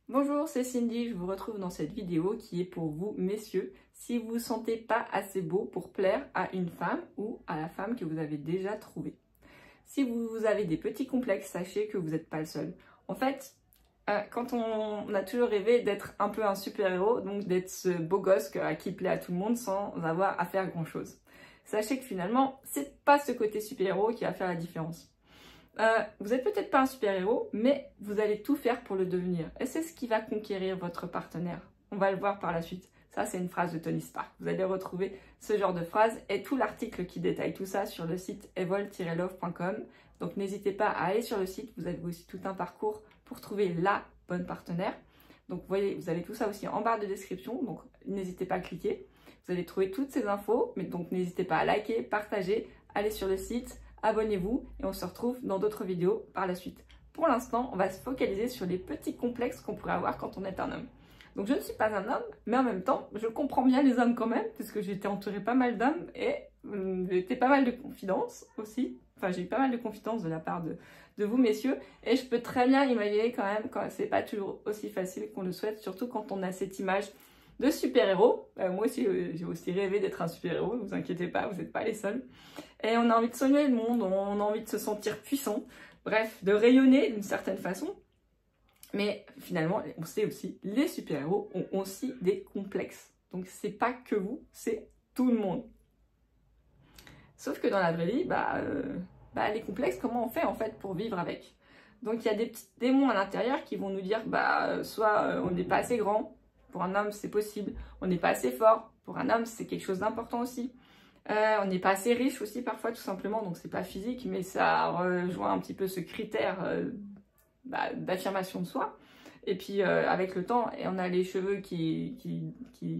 Bonjour, c'est Cindy, je vous retrouve dans cette vidéo qui est pour vous, messieurs, si vous ne vous sentez pas assez beau pour plaire à une femme ou à la femme que vous avez déjà trouvée. Si vous avez des petits complexes, sachez que vous n'êtes pas le seul. En fait, quand on a toujours rêvé d'être un peu un super-héros, donc d'être ce beau gosse qui plaît à tout le monde sans avoir à faire grand-chose. Sachez que finalement, c'est pas ce côté super-héros qui va faire la différence. Vous n'êtes peut-être pas un super-héros, mais vous allez tout faire pour le devenir. Et c'est ce qui va conquérir votre partenaire. On va le voir par la suite. Ça, c'est une phrase de Tony Stark. Vous allez retrouver ce genre de phrase et tout l'article qui détaille tout ça sur le site evol-love.com. Donc, n'hésitez pas à aller sur le site. Vous avez aussi tout un parcours pour trouver la bonne partenaire. Donc, vous voyez, vous avez tout ça aussi en barre de description. Donc, n'hésitez pas à cliquer. Vous allez trouver toutes ces infos. Mais donc, n'hésitez pas à liker, partager, aller sur le site. Abonnez-vous et on se retrouve dans d'autres vidéos par la suite. Pour l'instant, on va se focaliser sur les petits complexes qu'on pourrait avoir quand on est un homme. Donc je ne suis pas un homme, mais en même temps, je comprends bien les hommes quand même, puisque j'ai été entourée pas mal d'hommes et j'ai été pas mal de confidences aussi. Enfin, j'ai eu pas mal de confidences de la part de vous, messieurs, et je peux très bien imaginer quand même que c'est pas toujours aussi facile qu'on le souhaite, surtout quand on a cette image de super-héros. Moi aussi, j'ai aussi rêvé d'être un super-héros, ne vous inquiétez pas, vous n'êtes pas les seuls. Et on a envie de soigner le monde, on a envie de se sentir puissant, bref, de rayonner d'une certaine façon. Mais finalement, on sait aussi, les super-héros ont aussi des complexes. Donc c'est pas que vous, c'est tout le monde. Sauf que dans la vraie vie, les complexes, comment on fait en fait pour vivre avec? Donc il y a des petits démons à l'intérieur qui vont nous dire, soit on n'est pas assez grand, pour un homme c'est possible, on n'est pas assez fort, pour un homme c'est quelque chose d'important aussi. On n'est pas assez riche aussi parfois tout simplement, donc c'est pas physique, mais ça rejoint un petit peu ce critère d'affirmation de soi. Et puis avec le temps, on a les cheveux qui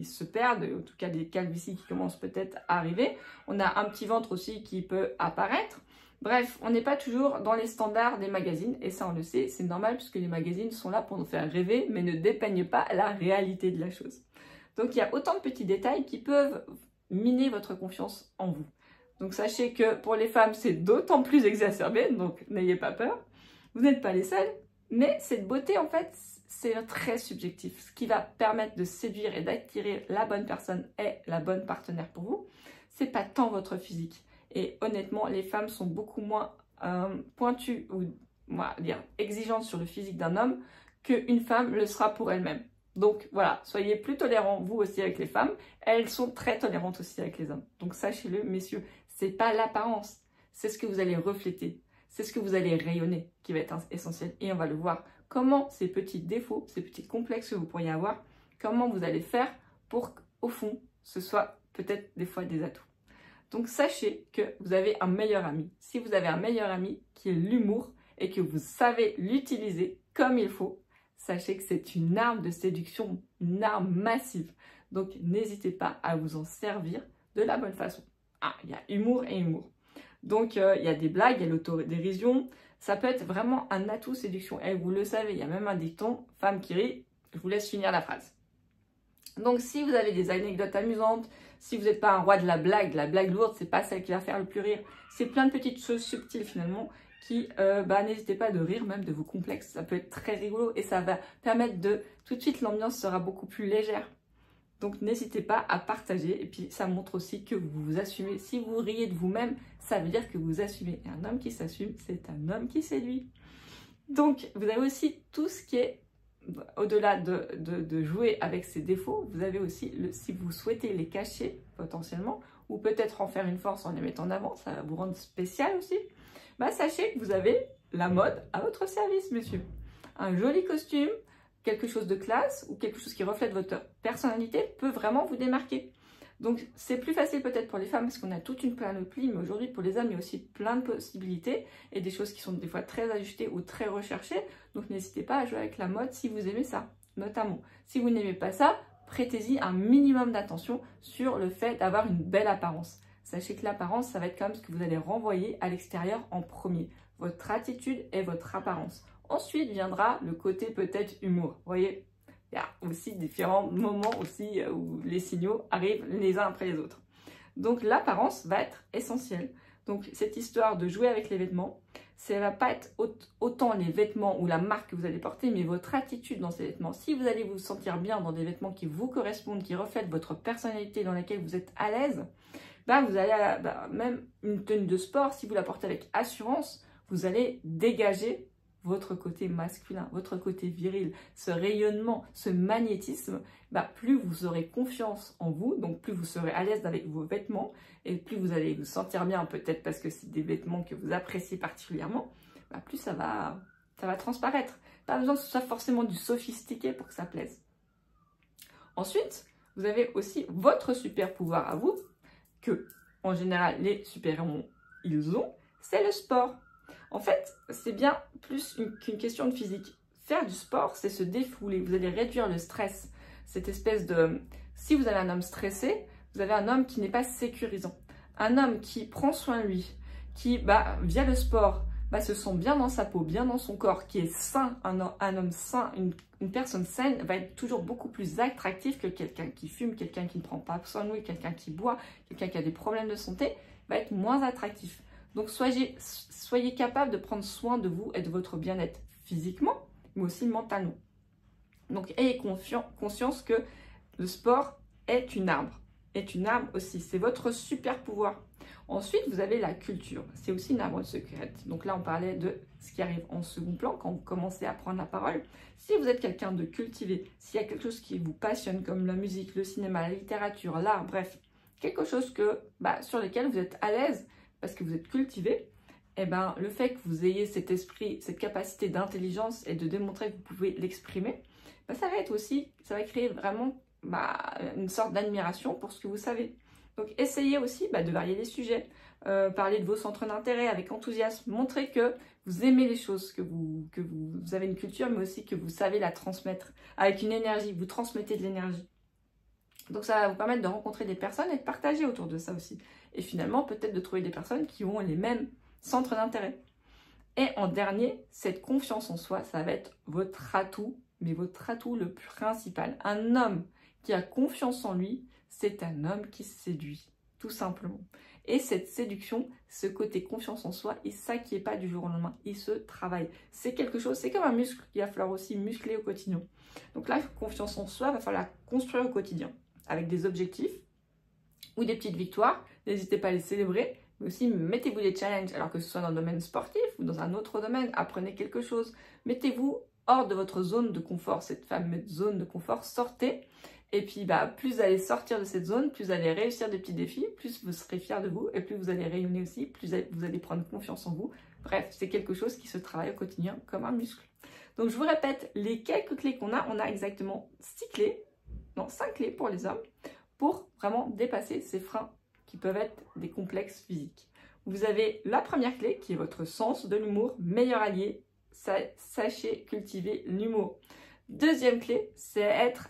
se perdent, en tout cas des calvities qui commencent peut-être à arriver. On a un petit ventre aussi qui peut apparaître. Bref, on n'est pas toujours dans les standards des magazines, et ça on le sait, c'est normal puisque les magazines sont là pour nous faire rêver, mais ne dépeignent pas la réalité de la chose. Donc il y a autant de petits détails qui peuvent miner votre confiance en vous. Donc sachez que pour les femmes, c'est d'autant plus exacerbé, donc n'ayez pas peur. Vous n'êtes pas les seuls, mais cette beauté, en fait, c'est très subjectif. Ce qui va permettre de séduire et d'attirer la bonne personne et la bonne partenaire pour vous, c'est pas tant votre physique. Et honnêtement, les femmes sont beaucoup moins pointues ou on va dire exigeantes sur le physique d'un homme qu'une femme le sera pour elle-même. Donc voilà, soyez plus tolérants vous aussi avec les femmes. Elles sont très tolérantes aussi avec les hommes. Donc sachez-le, messieurs, c'est pas l'apparence, c'est ce que vous allez refléter. C'est ce que vous allez rayonner qui va être essentiel. Et on va le voir. Comment ces petits défauts, ces petits complexes que vous pourriez avoir, comment vous allez faire pour qu'au fond, ce soit peut-être des fois des atouts. Donc sachez que vous avez un meilleur ami. Si vous avez un meilleur ami qui est l'humour et que vous savez l'utiliser comme il faut, sachez que c'est une arme de séduction, une arme massive. Donc n'hésitez pas à vous en servir de la bonne façon. Ah, il y a humour et humour. Donc, il y a des blagues, il y a l'autodérision. Ça peut être vraiment un atout séduction. Et vous le savez, il y a même un dicton, femme qui rit, je vous laisse finir la phrase. Donc, si vous avez des anecdotes amusantes, si vous n'êtes pas un roi de la blague lourde, c'est pas celle qui va faire le plus rire. C'est plein de petites choses subtiles finalement qui, n'hésitez pas de rire même de vos complexes. Ça peut être très rigolo et ça va permettre de, tout de suite, l'ambiance sera beaucoup plus légère. Donc n'hésitez pas à partager et puis ça montre aussi que vous vous assumez. Si vous riez de vous-même, ça veut dire que vous assumez. Et un homme qui s'assume, c'est un homme qui séduit. Donc vous avez aussi tout ce qui est, au-delà de jouer avec ses défauts, vous avez aussi, si vous souhaitez les cacher potentiellement, ou peut-être en faire une force en les mettant en avant, ça va vous rendre spécial aussi, sachez que vous avez la mode à votre service, monsieur. Un joli costume, quelque chose de classe ou quelque chose qui reflète votre personnalité peut vraiment vous démarquer. Donc c'est plus facile peut-être pour les femmes parce qu'on a toute une panoplie, mais aujourd'hui pour les hommes il y a aussi plein de possibilités et des choses qui sont des fois très ajustées ou très recherchées. Donc n'hésitez pas à jouer avec la mode si vous aimez ça, notamment. Si vous n'aimez pas ça, prêtez-y un minimum d'attention sur le fait d'avoir une belle apparence. Sachez que l'apparence, ça va être quand même ce que vous allez renvoyer à l'extérieur en premier. Votre attitude et votre apparence. Ensuite viendra le côté peut-être humour. Vous voyez, il y a aussi différents moments aussi où les signaux arrivent les uns après les autres. Donc l'apparence va être essentielle. Donc cette histoire de jouer avec les vêtements, ça va pas être autant les vêtements ou la marque que vous allez porter, mais votre attitude dans ces vêtements. Si vous allez vous sentir bien dans des vêtements qui vous correspondent, qui reflètent votre personnalité, dans laquelle vous êtes à l'aise, bah vous allez, même une tenue de sport, si vous la portez avec assurance, vous allez dégager votre côté masculin, votre côté viril, ce rayonnement, ce magnétisme, bah, plus vous aurez confiance en vous, donc plus vous serez à l'aise avec vos vêtements, et plus vous allez vous sentir bien, peut-être parce que c'est des vêtements que vous appréciez particulièrement, bah, plus ça va transparaître. Pas besoin que ce soit forcément du sophistiqué pour que ça plaise. Ensuite, vous avez aussi votre super pouvoir à vous, que en général les super-héros ils ont, c'est le sport. En fait, c'est bien plus qu'une question de physique. Faire du sport, c'est se défouler. Vous allez réduire le stress. Cette espèce de... Si vous avez un homme stressé, vous avez un homme qui n'est pas sécurisant. Un homme qui prend soin de lui, qui, via le sport, se sent bien dans sa peau, bien dans son corps, qui est sain. Un homme sain, une personne saine va être toujours beaucoup plus attractif que quelqu'un qui fume, quelqu'un qui ne prend pas soin de lui, quelqu'un qui boit, quelqu'un qui a des problèmes de santé, va être moins attractif. Donc, soyez capable de prendre soin de vous et de votre bien-être physiquement, mais aussi mentalement. Donc, ayez conscience que le sport est une arme. Est une arme aussi. C'est votre super pouvoir. Ensuite, vous avez la culture. C'est aussi une arme secrète. Donc là, on parlait de ce qui arrive en second plan quand vous commencez à prendre la parole. Si vous êtes quelqu'un de cultivé, s'il y a quelque chose qui vous passionne comme la musique, le cinéma, la littérature, l'art, bref, quelque chose sur lequel vous êtes à l'aise, parce que vous êtes cultivé, le fait que vous ayez cet esprit, cette capacité d'intelligence et de démontrer que vous pouvez l'exprimer, ça va créer vraiment une sorte d'admiration pour ce que vous savez. Donc essayez aussi de varier les sujets, parler de vos centres d'intérêt avec enthousiasme, montrer que vous aimez les choses, que vous avez une culture, mais aussi que vous savez la transmettre avec une énergie, vous transmettez de l'énergie. Donc ça va vous permettre de rencontrer des personnes et de partager autour de ça aussi. Et finalement, peut-être de trouver des personnes qui ont les mêmes centres d'intérêt. Et en dernier, cette confiance en soi, ça va être votre atout, mais votre atout le principal. Un homme qui a confiance en lui, c'est un homme qui séduit, tout simplement. Et cette séduction, ce côté confiance en soi, il ne s'acquiert pas du jour au lendemain, il se travaille. C'est quelque chose, c'est comme un muscle qu'il va falloir aussi muscler au quotidien. Donc là, confiance en soi, il va falloir la construire au quotidien, avec des objectifs ou des petites victoires. N'hésitez pas à les célébrer, mais aussi mettez-vous des challenges, alors que ce soit dans le domaine sportif ou dans un autre domaine, apprenez quelque chose. Mettez-vous hors de votre zone de confort, cette fameuse zone de confort, sortez. Et puis, plus vous allez sortir de cette zone, plus vous allez réussir des petits défis, plus vous serez fiers de vous, et plus vous allez rayonner aussi, plus vous allez prendre confiance en vous. Bref, c'est quelque chose qui se travaille au quotidien comme un muscle. Donc, je vous répète, les quelques clés qu'on a, on a exactement 5 clés pour les hommes, pour vraiment dépasser ces freins qui peuvent être des complexes physiques. Vous avez la première clé, qui est votre sens de l'humour, meilleur allié, sachez cultiver l'humour. Deuxième clé, c'est être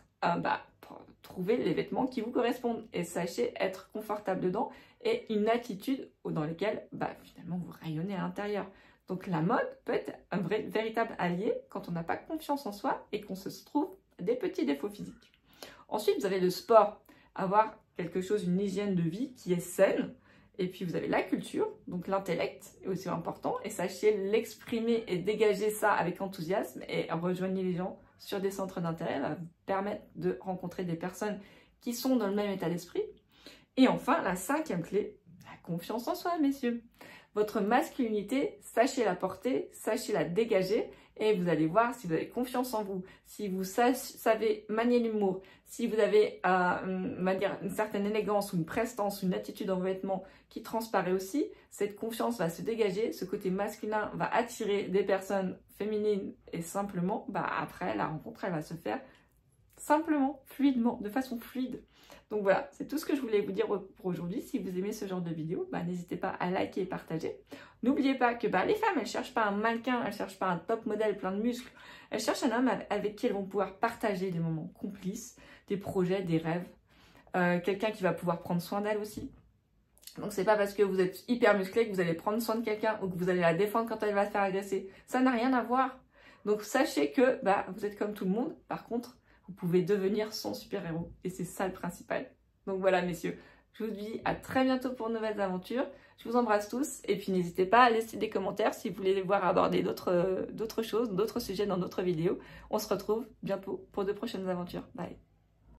trouver les vêtements qui vous correspondent et sachez être confortable dedans et une attitude dans laquelle finalement vous rayonnez à l'intérieur. Donc la mode peut être un véritable allié quand on n'a pas confiance en soi et qu'on se trouve des petits défauts physiques. Ensuite, vous avez le sport, avoir quelque chose, une hygiène de vie qui est saine. Et puis vous avez la culture, donc l'intellect est aussi important et sachez l'exprimer et dégager ça avec enthousiasme et rejoignez les gens sur des centres d'intérêt, va vous permettre de rencontrer des personnes qui sont dans le même état d'esprit. Et enfin, la 5e clé, la confiance en soi, messieurs. Votre masculinité, sachez la porter, sachez la dégager et vous allez voir si vous avez confiance en vous, si vous savez manier l'humour, si vous avez une certaine élégance ou une prestance, une attitude en vêtements qui transparaît aussi, cette confiance va se dégager, ce côté masculin va attirer des personnes féminines et simplement, après la rencontre, elle va se faire simplement, fluidement, de façon fluide. Donc voilà, c'est tout ce que je voulais vous dire pour aujourd'hui. Si vous aimez ce genre de vidéo, n'hésitez pas à liker et partager. N'oubliez pas que les femmes, elles ne cherchent pas un mannequin, elles ne cherchent pas un top modèle plein de muscles. Elles cherchent un homme avec qui elles vont pouvoir partager des moments complices, des projets, des rêves. Quelqu'un qui va pouvoir prendre soin d'elle aussi. Donc c'est pas parce que vous êtes hyper musclé que vous allez prendre soin de quelqu'un ou que vous allez la défendre quand elle va se faire agresser. Ça n'a rien à voir. Donc sachez que vous êtes comme tout le monde. Par contre, vous pouvez devenir son super-héros. Et c'est ça le principal. Donc voilà, messieurs. Je vous dis à très bientôt pour de nouvelles aventures. Je vous embrasse tous et puis n'hésitez pas à laisser des commentaires si vous voulez voir aborder d'autres choses, d'autres sujets dans d'autres vidéos. On se retrouve bientôt pour de prochaines aventures. Bye!